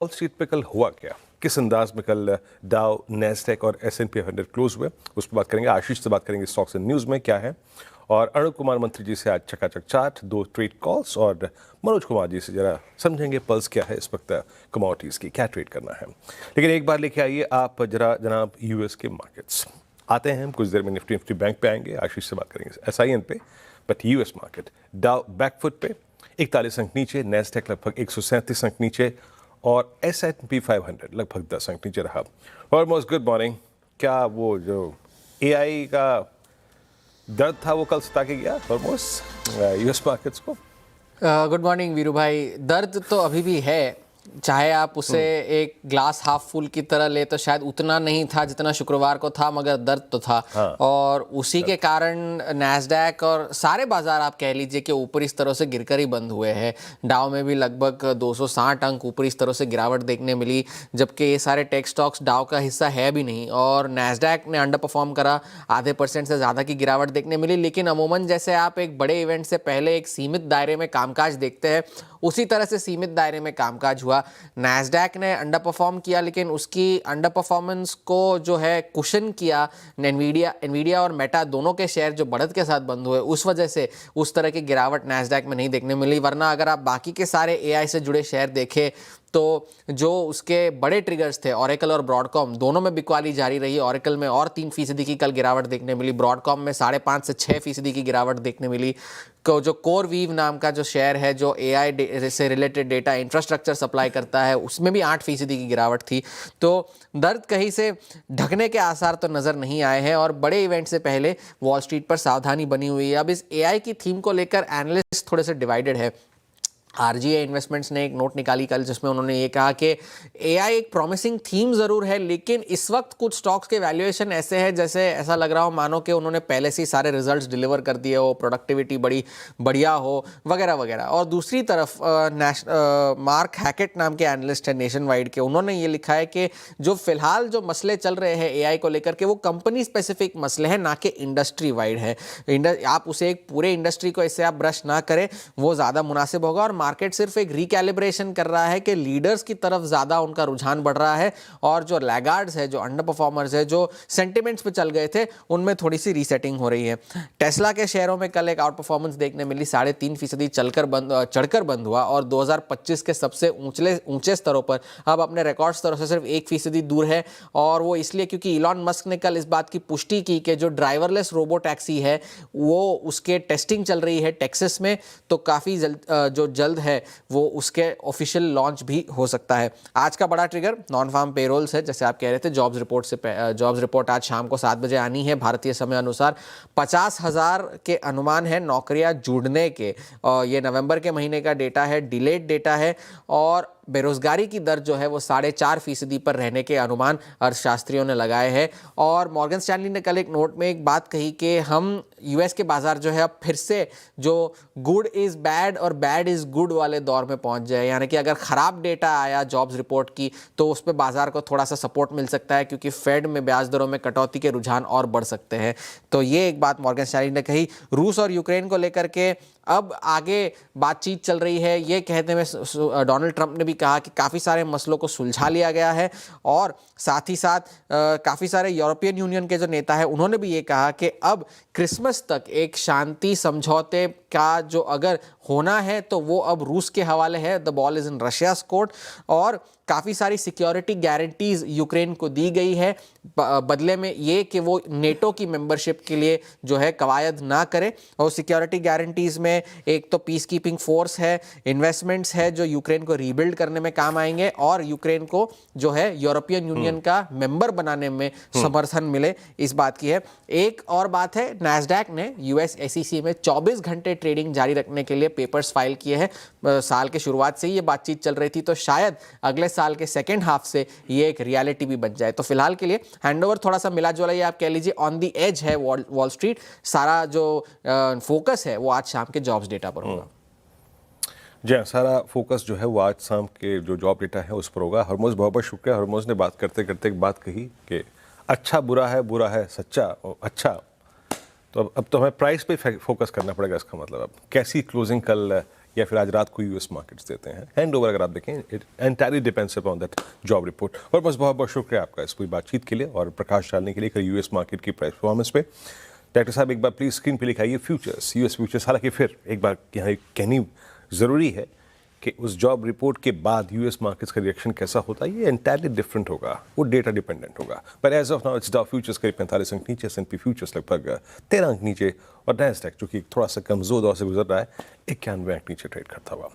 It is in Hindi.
वॉल स्ट्रीट पे कल हुआ क्या, किस अंदाज में कल डाउ, नैस्डैक और S&P 500 क्लोज हुए, उस पर बात करेंगे। आशीष से बात करेंगे स्टॉक्स एंड न्यूज़ में क्या है, और अरुण कुमार मंत्री जी से आज चकाचक चार्ट, 2 ट्रेड कॉल्स, और मनोज कुमार जी से जरा समझेंगे पल्स क्या है इस वक्त कमोडिटीज़ की, क्या ट्रेड करना है। लेकिन एक बार लेके आइए आप जरा जनाब यूएस के मार्केट्स। आते हैं हम कुछ देर में निफ्टी बैंक पे आएंगे, आशीष से बात करेंगे SIN पे, बट यूएस मार्केट डाउ बैकफुट पे 41 अंक नीचे, नैस्डैक लगभग 137 अंक नीचे और S&P 500 लगभग 10 अंक नीचे रहा। Almost good morning. क्या वो जो AI का दर्द था वो कल सता के गया ऑलमोस्ट यूएस मार्केट्स को? गुड मॉर्निंग वीरू भाई। दर्द तो अभी भी है, चाहे आप उसे एक ग्लास हाफ फुल की तरह ले तो शायद उतना नहीं था जितना शुक्रवार को था, मगर दर्द तो था। हाँ। और उसी के कारण नैस्डैक और सारे बाजार आप कह लीजिए कि ऊपरी स्तरों से गिरकर ही बंद हुए हैं। डाउ में भी लगभग 260 अंक ऊपरी स्तरों से गिरावट देखने मिली, जबकि ये सारे टेक स्टॉक्स डाउ का हिस्सा है भी नहीं। और नैस्डैक ने अंडर परफॉर्म करा, आधे % से ज़्यादा की गिरावट देखने मिली। लेकिन अमूमन जैसे आप एक बड़े इवेंट से पहले एक सीमित दायरे में कामकाज देखते हैं, उसी तरह से सीमित दायरे में कामकाज हुआ। नैस्डैक ने अंडर परफॉर्म किया, लेकिन उसकी अंडर परफॉर्मेंस को जो है कुशन किया एनवीडिया और मेटा दोनों के शेयर जो बढ़त के साथ बंद हुए, उस वजह से उस तरह की गिरावट नैस्डैक में नहीं देखने मिली। वरना अगर आप बाकी के सारे AI से जुड़े शेयर देखें तो जो उसके बड़े ट्रिगर्स थे, ऑरेकल और ब्रॉडकॉम, दोनों में बिकवाली जारी रही। ऑरेकल में और 3% की कल गिरावट देखने मिली, ब्रॉडकॉम में 5.5 से 6% की गिरावट देखने मिली। जो CoreWeave नाम का जो शेयर है जो AI से रिलेटेड डेटा इंफ्रास्ट्रक्चर सप्लाई करता है, उसमें भी 8% की गिरावट थी। तो दर्द कहीं से ढकने के आसार तो नज़र नहीं आए हैं, और बड़े इवेंट से पहले वॉल स्ट्रीट पर सावधानी बनी हुई है। अब इस AI की थीम को लेकर एनालिस्ट थोड़े से डिवाइडेड है। RGA इन्वेस्टमेंट्स ने एक नोट निकाली कल, जिसमें उन्होंने ये कहा कि AI एक प्रॉमिसिंग थीम ज़रूर है, लेकिन इस वक्त कुछ स्टॉक्स के वैल्यूएशन ऐसे है जैसे ऐसा लग रहा हो मानो कि उन्होंने पहले से ही सारे रिजल्ट्स डिलीवर कर दिए हो, प्रोडक्टिविटी बड़ी बढ़िया हो, वगैरह वगैरह। और दूसरी तरफ मार्क हैकेट नाम के एनालिस्ट है नेशन वाइड के, उन्होंने ये लिखा है कि जो फिलहाल जो मसले चल रहे हैं AI को लेकर के, वो कंपनी स्पेसिफिक मसले हैं, ना कि इंडस्ट्री वाइड है। आप उसे एक पूरे इंडस्ट्री को इससे आप ब्रश ना करें, वो ज़्यादा मुनासिब होगा। और मार्केट सिर्फ एक रिकैलिब्रेशन कर रहा है कि लीडर्स की तरफ ज्यादा उनका रुझान बढ़ रहा है, और जो लैगार्ड्स है, जो अंडर परफॉर्मर्स है, जो सेंटिमेंट्स पे चल गए थे, उनमें थोड़ी सी रीसेटिंग हो रही है। टेस्ला के शेयरों में कल एक आउट परफॉर्मेंस देखने मिली, 3.5% चढ़कर बंद हुआ, और 2025 के सबसे ऊंचे स्तरों पर अब अपने रिकॉर्ड स्तरों से सिर्फ 1% दूर है। और वो इसलिए क्योंकि इलॉन मस्क ने कल इस बात की पुष्टि की कि जो ड्राइवरलेस रोबो टैक्सी है वो उसके टेस्टिंग चल रही है टेक्सास में, तो काफ़ी जल्द है वो उसके ऑफिशियल लॉन्च भी हो सकता है। आज का बड़ा ट्रिगर नॉन फार्म पेरोल्स है, जैसे आप कह रहे थे। जॉब्स रिपोर्ट आज शाम को 7 बजे आनी है भारतीय समय अनुसार। 50,000 के अनुमान है नौकरियां जुड़ने के, और ये नवंबर के महीने का डेटा है, डिलेड डेटा है। और बेरोजगारी की दर जो है वो 4.5% पर रहने के अनुमान अर्थशास्त्रियों ने लगाए हैं। और मॉर्गन स्टैनली ने कल एक नोट में एक बात कही कि हम US के बाजार जो है अब फिर से जो गुड इज बैड और बैड इज गुड वाले दौर में पहुंच जाए। यानी कि अगर खराब डेटा आया जॉब्स रिपोर्ट की तो उस पर बाजार को थोड़ा सा सपोर्ट मिल सकता है, क्योंकि फेड में ब्याज दरों में कटौती के रुझान और बढ़ सकते हैं। तो ये एक बात मॉर्गन स्टैनली ने कही। रूस और यूक्रेन को लेकर के अब आगे बातचीत चल रही है, ये कहते हुए डोनाल्ड ट्रंप ने भी कहा कि काफ़ी सारे मसलों को सुलझा लिया गया है। और साथ ही साथ काफ़ी सारे यूरोपियन यूनियन के जो नेता है उन्होंने भी ये कहा कि अब क्रिसमस तक एक शांति समझौते का जो अगर होना है तो वो अब रूस के हवाले है। The ball is in Russia's court. और काफ़ी सारी सिक्योरिटी गारंटीज यूक्रेन को दी गई है बदले में ये कि वो नेटो की मेंबरशिप के लिए जो है कवायद ना करे। और सिक्योरिटी गारंटीज में एक तो पीस कीपिंग फोर्स है, इन्वेस्टमेंट्स है जो यूक्रेन को रीबिल्ड करने में काम आएंगे, और यूक्रेन को जो है यूरोपियन यूनियन का मेंबर बनाने में समर्थन मिले, इस बात की है। एक और बात है, नैस्डैक ने US SEC में 24 घंटे ट्रेडिंग जारी रखने के लिए पेपर्स फाइल किए हैं। साल के शुरुआत से ही ये बातचीत चल रही थी, तो शायद अगले साल के सेकेंड हाफ से ये एक रियलिटी भी बन जाए। तो फिलहाल के लिए हैंडओवर थोड़ा सा मिला जुला, ये आप कह लीजिए ऑन दी एज है वॉल स्ट्रीट। सारा जो फोकस है वो आज शाम के जॉब्स डेटा पर होगा। जी हाँ, सारा फोकस जो है वो आज शाम के जो जॉब डेटा है उस पर होगा। हरमोज बहुत बहुत शुक्रिया। हरमोज ने बात करते करते एक बात कही कि अच्छा बुरा है सच्चा अच्छा। तो अब तो हमें प्राइस पे फोकस करना पड़ेगा। इसका मतलब अब कैसी क्लोजिंग कल या फिर आज रात को यूएस मार्केट्स देते हैं। हैंड ओवर अगर आप देखें, it entirely depends upon that job report. और बस बहुत बहुत शुक्रिया आपका इस पूरी बातचीत के लिए और प्रकाश डालने के लिए यूएस मार्केट की प्राइस परफॉर्मेंस पे। डॉक्टर साहब एक बार प्लीज स्क्रीन पे लिखाइए फ्यूचर्स, यूएस फ्यूचर्स। हालांकि फिर एक बार यहाँ कहनी ज़रूरी है कि उस जॉब रिपोर्ट के बाद यूएस मार्केट्स का रिएक्शन कैसा होता है ये एंटायरली डिफरेंट होगा, वो डेटा डिपेंडेंट होगा। पर as of now it's Dow futures करीब 45 अंक नीचे, एस&पी फ्यूचर्स लगभग 13 अंक नीचे और नैस्डैक जो कि थोड़ा सा कमजोर दौर से गुजर रहा है 91 अंक नीचे ट्रेड करता हुआ।